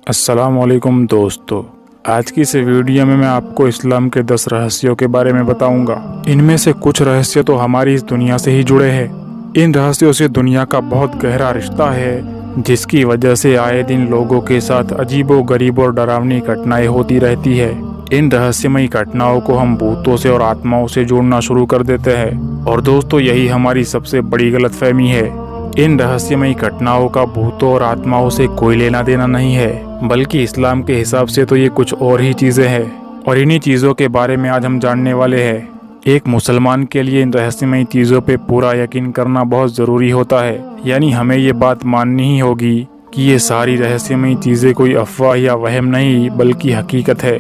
السلام علیکم دوستو، آج کی اس ویڈیو میں آپ کو اسلام کے 10 رہسیوں کے بارے میں بتاؤں گا۔ ان میں سے کچھ رہسیے تو ہماری اس دنیا سے ہی جڑے ہیں۔ ان رہسیوں سے دنیا کا بہت گہرا رشتہ ہے، جس کی وجہ سے آئے دن لوگوں کے ساتھ عجیب و غریب اور ڈراؤنی گھٹنائیں ہوتی رہتی ہے۔ ان رہسیمئی گھٹناؤں کو ہم بھوتوں سے اور آتماؤں سے جوڑنا شروع کر دیتے ہیں، اور دوستو یہی ہماری سب سے بڑی غلط فہمی ہے۔ ان رہسیمئی گھٹناؤں کا بھوتوں اور آتماؤں سے کوئی لینا دینا نہیں ہے، بلکہ اسلام کے حساب سے تو یہ کچھ اور ہی چیزیں ہیں، اور انہی چیزوں کے بارے میں آج ہم جاننے والے ہیں۔ ایک مسلمان کے لیے ان رہسیمئی چیزوں پہ پورا یقین کرنا بہت ضروری ہوتا ہے، یعنی ہمیں یہ بات ماننی ہی ہوگی کہ یہ ساری رہسیمئی چیزیں کوئی افواہ یا وہم نہیں بلکہ حقیقت ہے۔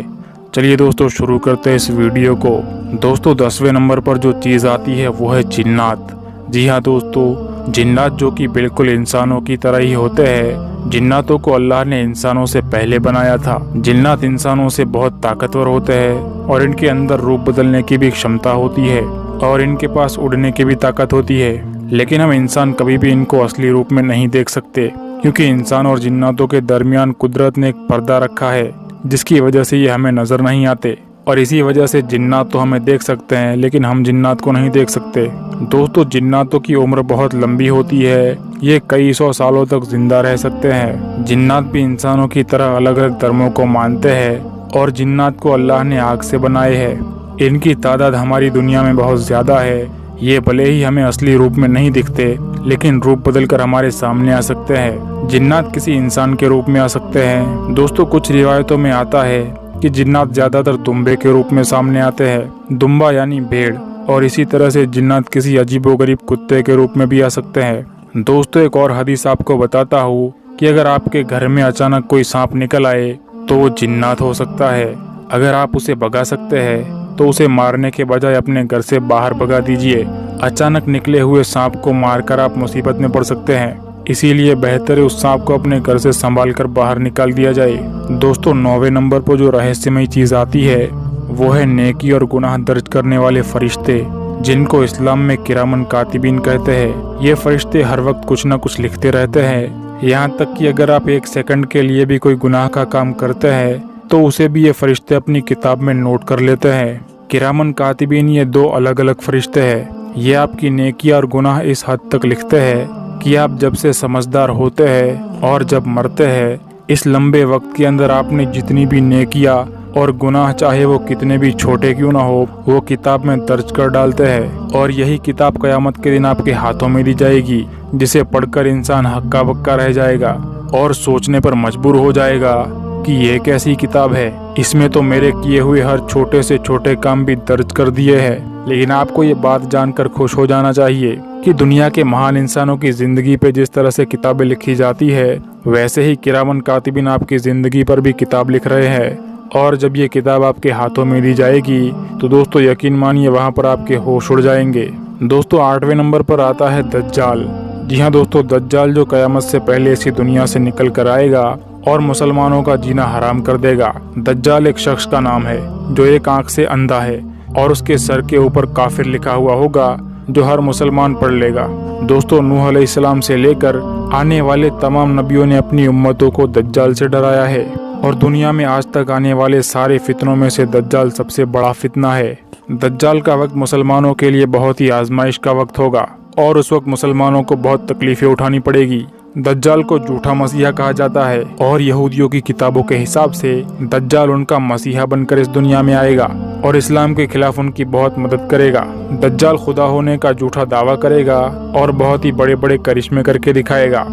چلیے دوستو شروع کرتے ہیں اس ویڈیو کو۔ دوستو 10ویں نمبر پر جو چیز آتی ہے وہ ہے جنات۔ جی ہاں دوستو، جنات جو کہ بالکل انسانوں کی طرح ہی ہوتے ہیں۔ جناتوں کو اللہ نے انسانوں سے پہلے بنایا تھا۔ جنات انسانوں سے بہت طاقتور ہوتے ہیں، اور ان کے اندر روپ بدلنے کی بھی क्षमता ہوتی ہے، اور ان کے پاس اڑنے کی بھی طاقت ہوتی ہے، لیکن ہم انسان کبھی بھی ان کو اصلی روپ میں نہیں دیکھ سکتے، کیونکہ انسان اور جناتوں کے درمیان قدرت نے ایک پردہ رکھا ہے، جس کی وجہ سے یہ ہمیں نظر نہیں آتے، اور اسی وجہ سے جنات تو ہمیں دیکھ سکتے ہیں لیکن ہم جنات کو نہیں دیکھ سکتے۔ دوستو جناتوں کی عمر بہت لمبی ہوتی ہے، یہ کئی 100 سالوں تک زندہ رہ سکتے ہیں۔ جنات بھی انسانوں کی طرح الگ الگ دھرموں کو مانتے ہیں، اور جنات کو اللہ نے آگ سے بنائے ہے۔ ان کی تعداد ہماری دنیا میں بہت زیادہ ہے۔ یہ بھلے ہی ہمیں اصلی روپ میں نہیں دکھتے، لیکن روپ بدل کر ہمارے سامنے آ سکتے ہیں۔ جنات کسی انسان کے روپ میں آ سکتے ہیں۔ دوستو کچھ روایتوں میں آتا ہے کہ جنات زیادہ تر دمبے کے روپ میں سامنے آتے ہیں، دمبا یعنی بھیڑ، اور اسی طرح سے جنات کسی عجیب و غریب کتے کے روپ میں بھی آ سکتے ہیں۔ دوستو ایک اور حدیث آپ کو بتاتا ہوں کہ اگر آپ کے گھر میں اچانک کوئی سانپ نکل آئے تو وہ جنات ہو سکتا ہے۔ اگر آپ اسے بھگا سکتے ہیں تو اسے مارنے کے بجائے اپنے گھر سے باہر بھگا دیجئے۔ اچانک نکلے ہوئے سانپ کو مار کر آپ مصیبت میں پڑ سکتے ہیں، اسی لیے بہتر ہے اس سانپ کو اپنے گھر سے سنبھال کر باہر نکال دیا جائے۔ دوستو 9ویں نمبر پر جو رہسیمئی چیز آتی ہے وہ ہے نیکی اور گناہ درج کرنے والے فرشتے، جن کو اسلام میں کرامن کاتبین کہتے ہیں۔ یہ فرشتے ہر وقت کچھ نہ کچھ لکھتے رہتے ہیں، یہاں تک کہ اگر آپ 1 سیکنڈ کے لیے بھی کوئی گناہ کا کام کرتے ہیں تو اسے بھی یہ فرشتے اپنی کتاب میں نوٹ کر لیتے ہیں۔ کرامن کاتبین یہ 2 الگ الگ فرشتے ہیں۔ یہ آپ کی نیکی اور گناہ اس حد تک لکھتے ہیں کہ آپ جب سے سمجھدار ہوتے ہیں اور جب مرتے ہیں، اس لمبے وقت کے اندر آپ نے جتنی بھی نیکیاں اور گناہ چاہے وہ کتنے بھی چھوٹے کیوں نہ ہو، وہ کتاب میں درج کر ڈالتے ہیں، اور یہی کتاب قیامت کے دن آپ کے ہاتھوں میں دی جائے گی، جسے پڑھ کر انسان ہکا بکا رہ جائے گا اور سوچنے پر مجبور ہو جائے گا کہ یہ کیسی کتاب ہے، اس میں تو میرے کیے ہوئے ہر چھوٹے سے چھوٹے کام بھی درج کر دیے ہیں۔ لیکن آپ کو یہ بات جان کر خوش ہو جانا چاہیے کہ دنیا کے مہان انسانوں کی زندگی پہ جس طرح سے کتابیں لکھی جاتی ہے، ویسے ہی کرامن کاتبین آپ کی زندگی پر بھی کتاب لکھ رہے ہیں، اور جب یہ کتاب آپ کے ہاتھوں میں دی جائے گی تو دوستو یقین مانیے وہاں پر آپ کے ہوش اڑ جائیں گے۔ دوستو 8ویں نمبر پر آتا ہے دجال۔ جی ہاں دوستو، دجال جو قیامت سے پہلے اسی دنیا سے نکل کر آئے گا اور مسلمانوں کا جینا حرام کر دے گا۔ دجال ایک شخص کا نام ہے جو ایک آنکھ سے اندھا ہے، اور اس کے سر کے اوپر کافر لکھا ہوا ہوگا جو ہر مسلمان پڑھ لے گا۔ دوستو نوح علیہ السلام سے لے کر آنے والے تمام نبیوں نے اپنی امتوں کو دجال سے ڈرایا ہے، اور دنیا میں آج تک آنے والے سارے فتنوں میں سے دجال سب سے بڑا فتنہ ہے۔ دجال کا وقت مسلمانوں کے لیے بہت ہی آزمائش کا وقت ہوگا، اور اس وقت مسلمانوں کو بہت تکلیفیں اٹھانی پڑے گی۔ دجال کو جھوٹا مسیحا کہا جاتا ہے، اور یہودیوں کی کتابوں کے حساب سے دجال ان کا مسیحا بن کر اس دنیا میں آئے گا اور اسلام کے خلاف ان کی بہت مدد کرے گا۔ دجال خدا ہونے کا جھوٹا دعویٰ کرے گا اور بہت ہی بڑے بڑے کرشمے کر کے دکھائے گا۔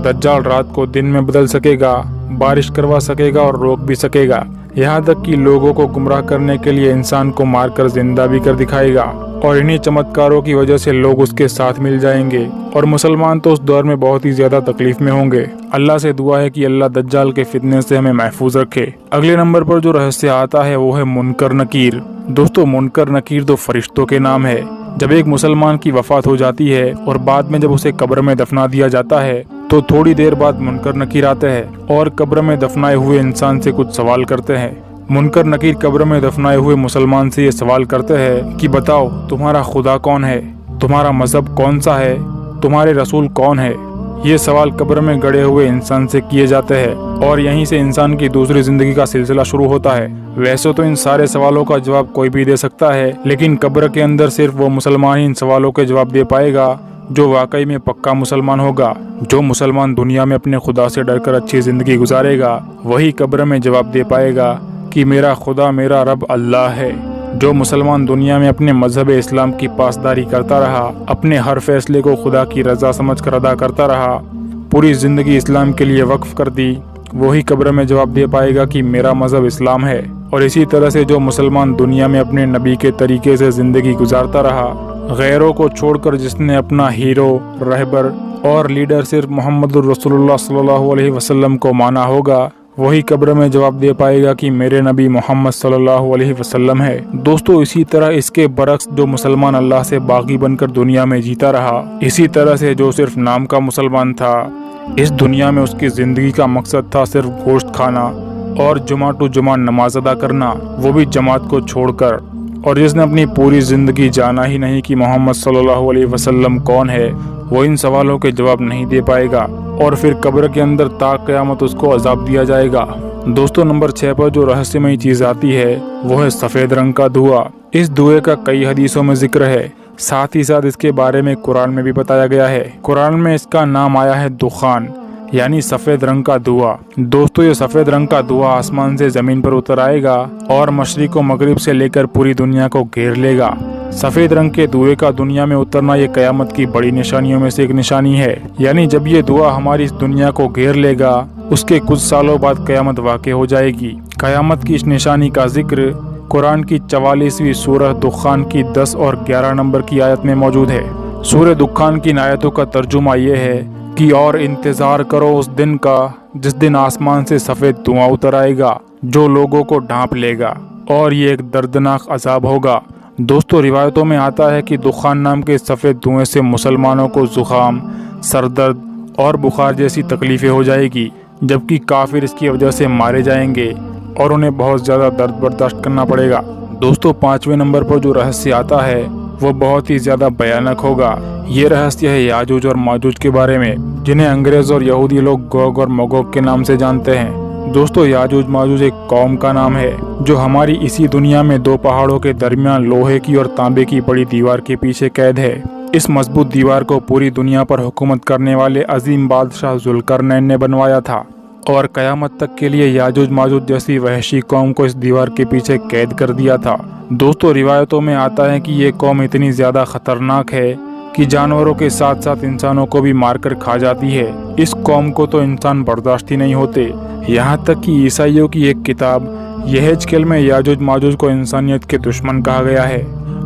دجال رات کو دن میں بدل سکے گا، بارش کروا سکے گا اور روک بھی سکے گا، یہاں تک کہ لوگوں کو گمراہ کرنے کے لیے انسان کو مار کر زندہ بھی کر دکھائے گا، اور انہی چمتکاروں کی وجہ سے لوگ اس کے ساتھ مل جائیں گے، اور مسلمان تو اس دور میں بہت ہی زیادہ تکلیف میں ہوں گے۔ اللہ سے دعا ہے کہ اللہ دجال کے فتنے سے ہمیں محفوظ رکھے۔ اگلے نمبر پر جو رہسیہ آتا ہے وہ ہے منکر نکیر۔ دوستو منکر نکیر تو فرشتوں کے نام ہے۔ جب ایک مسلمان کی وفات ہو جاتی ہے اور بعد میں جب اسے قبر میں دفنا دیا جاتا ہے تو تھوڑی دیر بعد منکر نکیر آتے ہیں اور قبر میں دفنائے ہوئے انسان سے کچھ سوال کرتے ہیں۔ منکر نکیر قبر میں دفنائے ہوئے مسلمان سے یہ سوال کرتے ہیں کہ بتاؤ تمہارا خدا کون ہے، تمہارا مذہب کون سا ہے، تمہارے رسول کون ہے، ये सवाल कब्र में गड़े हुए इंसान से किए जाते हैं और यहीं से इंसान की दूसरी जिंदगी का सिलसिला शुरू होता है। वैसे तो इन सारे सवालों का जवाब कोई भी दे सकता है, लेकिन कब्र के अंदर सिर्फ वो मुसलमान ही इन सवालों के जवाब दे पाएगा जो वाकई में पक्का मुसलमान होगा। जो मुसलमान दुनिया में अपने खुदा से डरकर अच्छी जिंदगी गुजारेगा, वही कब्र में जवाब दे पाएगा कि मेरा खुदा मेरा रब अल्लाह है। जो मुसलमान दुनिया में अपने मजहब इस्लाम की पासदारी करता रहा, अपने हर फैसले को खुदा की रजा समझकर अदा करता रहा, पूरी जिंदगी इस्लाम के लिए वक्फ कर दी, वही कब्र में जवाब दे पाएगा कि मेरा मजहब इस्लाम है। और इसी तरह से जो मुसलमान दुनिया में अपने नबी के तरीके से जिंदगी गुजारता रहा, गैरों को छोड़कर जिसने अपना हीरो, रहबर और लीडर सिर्फ मोहम्मद रसूलुल्लाह सल्लल्लाहु अलैहि वसल्लम को माना होगा, वही कब्र में जवाब दे पाएगा कि मेरे नबी मोहम्मद सल्लल्लाहु अलैहि वसल्लम है। दोस्तों, इसी तरह इसके बरक्स जो मुसलमान अल्लाह से बागी बनकर दुनिया में जीता रहा, इसी तरह से जो सिर्फ नाम का मुसलमान था, इस दुनिया में उसकी जिंदगी का मकसद था सिर्फ गोश्त खाना और जुमा टू जुमा नमाज अदा करना, वो भी जमात को छोड़कर। और जिसने अपनी पूरी जिंदगी जाना ही नहीं कि मोहम्मद सल्लल्लाहु अलैहि वसल्लम कौन है, वो इन सवालों के जवाब नहीं दे पाएगा और फिर कब्र के अंदर ता क़यामत उसको अजाब दिया जाएगा। दोस्तों, नंबर 6 पर जो रहस्यमयी चीज आती है वो है सफेद रंग का धुआं। इस धुएं का कई हदीसों में जिक्र है, साथ ही साथ इसके बारे में कुरान में भी बताया गया है। कुरान में इसका नाम आया है दुखान, यानी सफेद रंग का धुआं। दोस्तों, ये सफेद रंग का धुआं आसमान से जमीन पर उतर आएगा और मशरिक व मगरिब से लेकर पूरी दुनिया को घेर लेगा। सफेद रंग के धुएं का दुनिया में उतरना ये कयामत की बड़ी निशानियों में से एक निशानी है। यानी जब ये धुआं हमारी इस दुनिया को घेर लेगा, उसके कुछ सालों बाद कयामत वाक़ई हो जाएगी। कयामत की इस निशानी का जिक्र कुरान की 44वीं सूरह दुखान की 10 और 11 नंबर की आयत में मौजूद है। सूरह दुखान की आयतों का तर्जुमा ये है कि और इंतजार करो उस दिन का जिस दिन आसमान से सफेद धुआं उतर आएगा जो लोगों को ढांप लेगा, और ये एक दर्दनाक अजाब होगा। दोस्तों, रिवायतों में आता है कि दुखान नाम के सफेद धुएं से मुसलमानों को जुकाम, सरदर्द और बुखार जैसी तकलीफें हो जाएगी, जबकि काफिर इसकी वजह से मारे जाएंगे और उन्हें बहुत ज्यादा दर्द बर्दाश्त करना पड़ेगा। दोस्तों, 5वें नंबर पर जो रहस्य आता है वो बहुत ही ज्यादा भयानक होगा। ये रहस्य है याजूज और माजूज के बारे में, जिन्हें अंग्रेज और यहूदी लोग गोग और मगोग के नाम से जानते हैं। दोस्तों, याजूज माजूज एक कौम का नाम है जो हमारी इसी दुनिया में 2 पहाड़ों के दरमियान लोहे की और तांबे की बड़ी दीवार के पीछे कैद है। इस मजबूत दीवार को पूरी दुनिया पर हुकूमत करने वाले अजीम बादशाह जुल्करनैन ने बनवाया था और कयामत तक के लिए याजूज माजूज जैसी वहशी कौम को इस दीवार के पीछे कैद कर दिया था। दोस्तों, रिवायतों में आता है कि ये कौम इतनी ज्यादा खतरनाक है कि जानवरों के साथ साथ इंसानों को भी मारकर खा जाती है। इस कौम को तो इंसान बर्दाश्त ही नहीं होते। यहाँ तक कि ईसाइयों की एक किताब यहेजकेल में याजूज माजूज को इंसानियत के दुश्मन कहा गया है।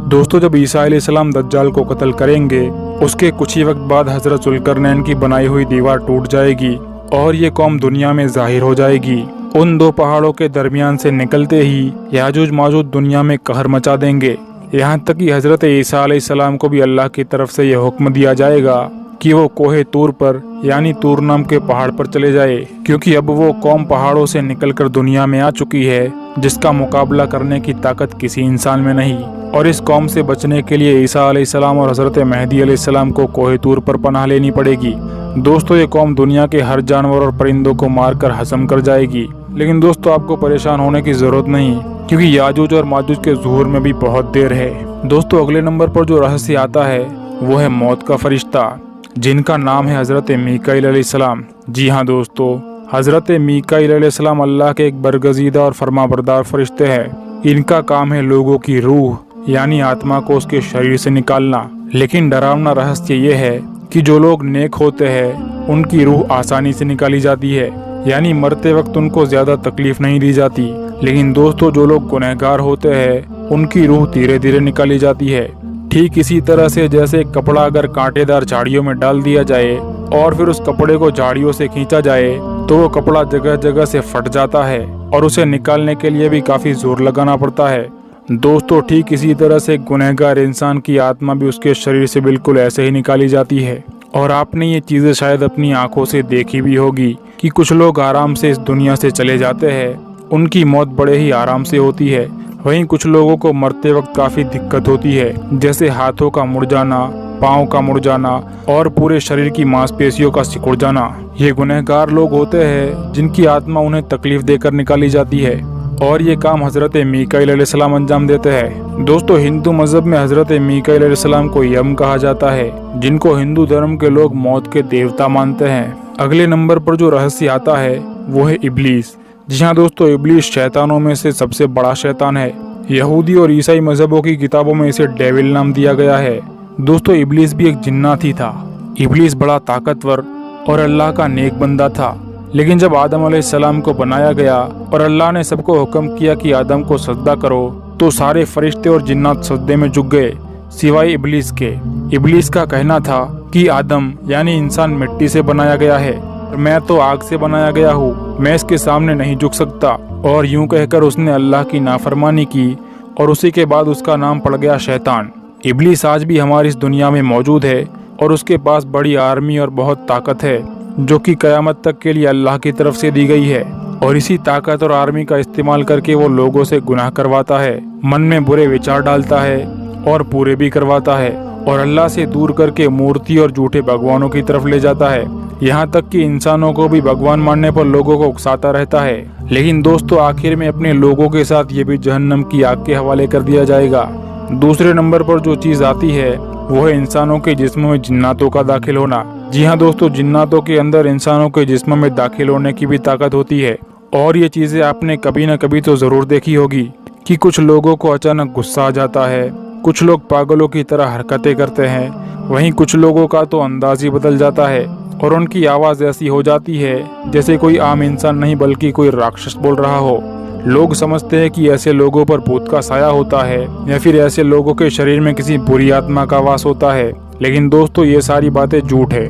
दोस्तों, जब ईसा अलैहिस्सलाम दज्जाल को कत्ल करेंगे, उसके कुछ ही वक्त बाद हजरत जुल्करनैन की बनाई हुई दीवार टूट जाएगी और ये कौम दुनिया में जाहिर हो जाएगी। उन 2 पहाड़ों के दरमियान से निकलते ही याजूज माजूज दुनिया में कहर मचा देंगे। यहाँ तक कि हजरत ईसा अलैहिस्सलाम को भी अल्लाह की तरफ से यह हुक्म दिया जाएगा कि वो कोहे तूर पर यानी तूर नाम के पहाड़ पर चले जाए, क्योंकि अब वो कौम पहाड़ों से निकलकर दुनिया में आ चुकी है जिसका मुकाबला करने की ताकत किसी इंसान में नहीं। और इस कौम से बचने के लिए ईसा अलैहिस्सलाम और हजरत मेहदी अलैहिस्सलाम को कोहे तूर पर पनाह लेनी पड़ेगी। दोस्तों, ये कौम दुनिया के हर जानवर और परिंदों को मारकर हजम कर जाएगी। लेकिन दोस्तों, आपको परेशान होने की जरूरत नहीं, क्योंकि याजूज और माजूज के ज़ुहूर में भी बहुत देर है। दोस्तों, अगले नंबर पर जो रहस्य आता है वो है मौत का फरिश्ता, जिनका नाम है हजरत मीकाईल अलैहिस्सलाम। जी हाँ दोस्तों, हजरत मीकाईल अलैहिस्सलाम अल्लाह के एक बरगजीदा और फरमाबरदार फरिश्ते हैं। इनका काम है लोगों की रूह यानी आत्मा को उसके शरीर से निकालना। लेकिन डरावना रहस्य ये है कि जो लोग नेक होते हैं उनकी रूह आसानी से निकाली जाती है, यानी मरते वक्त उनको ज्यादा तकलीफ नहीं दी जाती। लेकिन दोस्तों, जो लोग गुनहगार होते हैं उनकी रूह धीरे धीरे निकाली जाती है। ठीक इसी तरह से जैसे कपड़ा अगर कांटेदार झाड़ियों में डाल दिया जाए और फिर उस कपड़े को झाड़ियों से खींचा जाए तो वो कपड़ा जगह जगह से फट जाता है और उसे निकालने के लिए भी काफी जोर लगाना पड़ता है। दोस्तों, ठीक इसी तरह से गुनहगार इंसान की आत्मा भी उसके शरीर से बिल्कुल ऐसे ही निकाली जाती है। और आपने ये चीजें शायद अपनी आंखों से देखी भी होगी कि कुछ लोग आराम से इस दुनिया से चले जाते हैं, उनकी मौत बड़े ही आराम से होती है। वहीं कुछ लोगों को मरते वक्त काफी दिक्कत होती है, जैसे हाथों का मुड़ जाना, पाँव का मुड़ जाना और पूरे शरीर की मांसपेशियों का सिकुड़ जाना। ये गुनहगार लोग होते हैं जिनकी आत्मा उन्हें तकलीफ देकर निकाली जाती है और ये काम हजरत मीकाईल अलैहिस्सलाम अंजाम देते हैं। दोस्तों, हिंदू मजहब में हजरत मीकाईल अलैहिस्सलाम को यम कहा जाता है, जिनको हिंदू धर्म के लोग मौत के देवता मानते हैं। अगले नंबर पर जो रहस्य आता है वो है इब्लीस। जी हाँ दोस्तों, इब्लीस शैतानों में से सबसे बड़ा शैतान है। यहूदी और ईसाई मजहबों की किताबों में इसे डेविल नाम दिया गया है। दोस्तों, इब्लीस भी एक जिन्नात ही था। इब्लीस बड़ा ताकतवर और अल्लाह का नेक बंदा था, लेकिन जब आदम अलैहिस्सलाम को बनाया गया और अल्लाह ने सबको हुक्म किया कि आदम को सजदा करो, तो सारे फरिश्ते और जिन्नात सजदे में झुक गए सिवाय इब्लीस के। इब्लीस का कहना था कि आदम यानी इंसान मिट्टी से बनाया गया है और मैं तो आग से बनाया गया हूँ, मैं इसके सामने नहीं झुक सकता। और यूं कहकर उसने अल्लाह की नाफरमानी की और उसी के बाद उसका नाम पड़ गया शैतान। इब्लीस आज भी हमारी इस दुनिया में मौजूद है और उसके पास बड़ी आर्मी और बहुत ताकत है, जो कि कयामत तक के लिए अल्लाह की तरफ से दी गई है। और इसी ताकत और आर्मी का इस्तेमाल करके वो लोगों से गुनाह करवाता है, मन में बुरे विचार डालता है और पूरे भी करवाता है, और अल्लाह से दूर करके मूर्ति और झूठे भगवानों की तरफ ले जाता है। यहाँ तक कि इंसानों को भी भगवान मानने पर लोगों को उकसाता रहता है। लेकिन दोस्तों, आखिर में अपने लोगों के साथ ये भी जहन्नम की आग के हवाले कर दिया जाएगा। दूसरे नंबर पर जो चीज आती है वो है इंसानों के जिस्म में जिन्नातों का दाखिल होना। जी हाँ दोस्तों, जिन्नातों के अंदर इंसानों के जिस्म में दाखिल होने की भी ताकत होती है। और ये चीजें आपने कभी न कभी तो जरूर देखी होगी कि कुछ लोगों को अचानक गुस्सा आ जाता है, कुछ लोग पागलों की तरह हरकतें करते हैं, वहीं कुछ लोगों का तो अंदाज ही बदल जाता है और उनकी आवाज ऐसी हो जाती है जैसे कोई आम इंसान नहीं बल्कि कोई राक्षस बोल रहा हो। लोग समझते हैं कि ऐसे लोगों पर भूत का साया होता है या फिर ऐसे लोगों के शरीर में किसी बुरी आत्मा का वास होता है। लेकिन दोस्तों, ये सारी बातें झूठ है।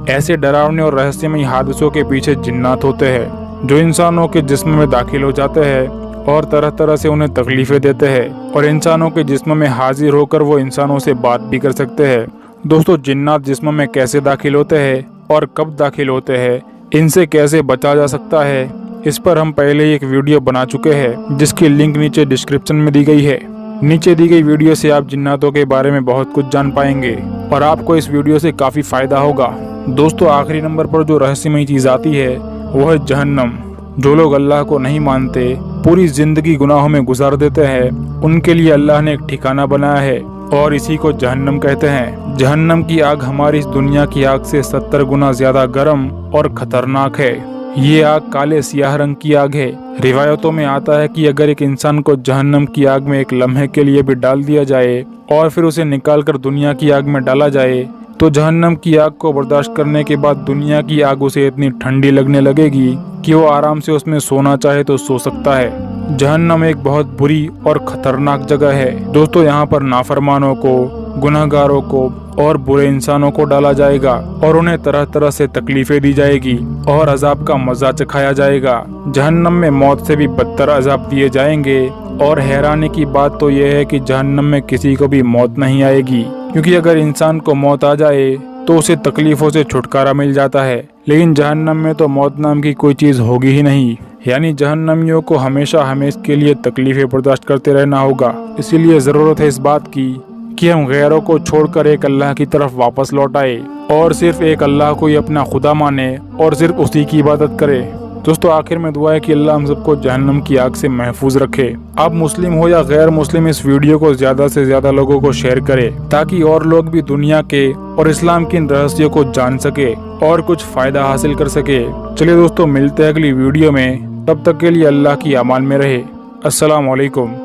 ऐसे डरावने और रहस्यमयी हादसों के पीछे जिन्नात होते हैं जो इंसानों के जिस्म में दाखिल हो जाते हैं और तरह तरह से उन्हें तकलीफें देते हैं, और इंसानों के जिस्म में हाजिर होकर वो इंसानों से बात भी कर सकते हैं। दोस्तों, जिन्नात जिस्म में कैसे दाखिल होते हैं और कब दाखिल होते हैं, इनसे कैसे बचा जा सकता है, इस पर हम पहले ही एक वीडियो बना चुके हैं, जिसकी लिंक नीचे डिस्क्रिप्शन में दी गई है। नीचे दी गई वीडियो से आप जिन्नातों के बारे में बहुत कुछ जान पाएंगे और आपको इस वीडियो से काफी फायदा होगा। दोस्तों, आखिरी नंबर पर जो रहस्यमयी चीज आती है वो है जहन्नम। जो लोग अल्लाह को नहीं मानते, पूरी जिंदगी गुनाहों में गुजार देते हैं, उनके लिए अल्लाह ने एक ठिकाना बनाया है और इसी को जहन्नम कहते हैं। जहन्नम की आग हमारी इस दुनिया की आग से 70 गुना ज्यादा गर्म और खतरनाक है। ये आग काले सियाह रंग की आग है। रिवायतों में आता है कि अगर एक इंसान को जहन्नम की आग में एक लम्हे के लिए भी डाल दिया जाए और फिर उसे निकालकर दुनिया की आग में डाला जाए, तो जहन्नम की आग को बर्दाश्त करने के बाद दुनिया की आग उसे इतनी ठंडी लगने लगेगी कि वो आराम से उसमें सोना चाहे तो सो सकता है। जहन्नम एक बहुत बुरी और खतरनाक जगह है। दोस्तों, यहाँ पर नाफरमानों को, गुनहगारों को और बुरे इंसानों को डाला जाएगा और उन्हें तरह तरह से तकलीफें दी जाएगी और अजाब का मजा चखाया जाएगा। जहन्नम में मौत से भी बदतर अजाब दिए जाएंगे और हैरानी की बात तो यह है कि जहन्नम में किसी को भी मौत नहीं आएगी, क्योंकि अगर इंसान को मौत आ जाए तो उसे तकलीफों से छुटकारा मिल जाता है। लेकिन जहन्नम में तो मौत नाम की कोई चीज होगी ही नहीं, यानी जहन्नमियों को हमेशा हमेशा के लिए तकलीफें बर्दाश्त करते रहना होगा। इसीलिए जरूरत है इस बात की कि हम गैरों को छोड़कर एक अल्लाह की तरफ वापस लौट आए और सिर्फ एक अल्लाह को ही अपना खुदा माने और सिर्फ उसी की इबादत करें। दोस्तों, आखिर में दुआ है कि अल्लाह हम सबको जहन्नम की आग से महफूज रखे। आप मुस्लिम हो या गैर मुस्लिम, इस वीडियो को ज्यादा से ज्यादा लोगों को शेयर करें ताकि और लोग भी दुनिया के और इस्लाम के इन रहस्यों को जान सके और कुछ फायदा हासिल कर सके। चलिए दोस्तों, मिलते हैं अगली वीडियो में। तब तक के लिए अल्लाह की अमान में रहे। अस्सलाम वालेकुम।